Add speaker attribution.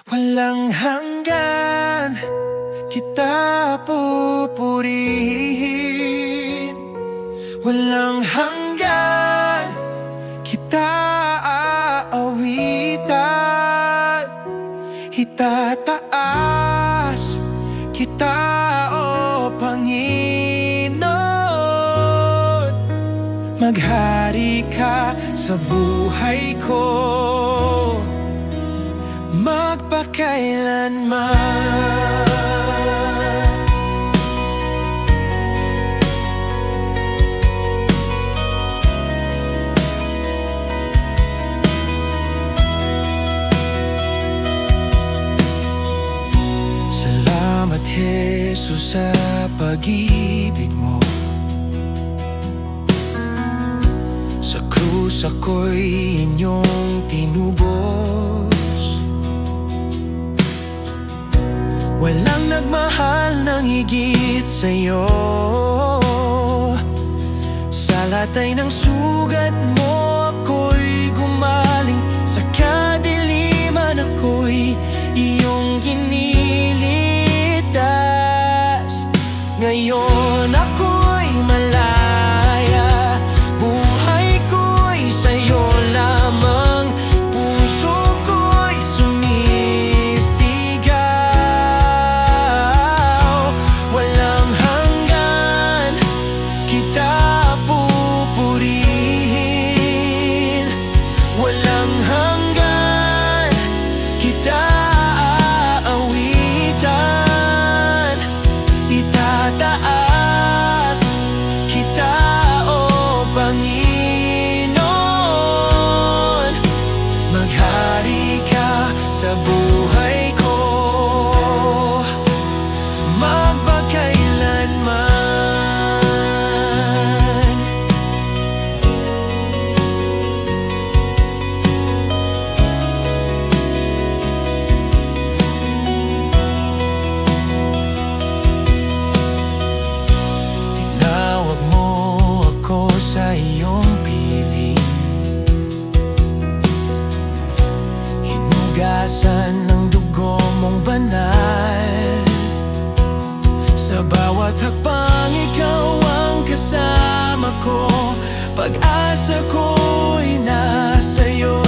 Speaker 1: Walang hanggan kita pupurihin, walang hanggan kita aawitan. Itataas kita, o Panginoon. Maghari ka sa buhay ko magpakailanman. Salamat, Jesus, sa pag-ibig mo. Sa krus ako'y inyong tinubos. Walang nagmahal ng higit sa'yo. Sa latay ng sugat mo ako'y gumaling. Sa kadiliman ako'y iyong ginilitas. Ngayon ako'y malaya, buhay ko'y sa'yo lamang. Puso ko'y sumisigaw. Walang hanggan kita pupurihin, walang hanggan kita aawitan. Itataas kita, o Panginoon. Maghari ka sa buhay ko magpakailanman. Tinawag mo ako sa iyong piling, hinugasan ng dugo mong banal. Sa bawat hakbang ikaw ang kasama ko, pag-asa ko'y nasa'yo.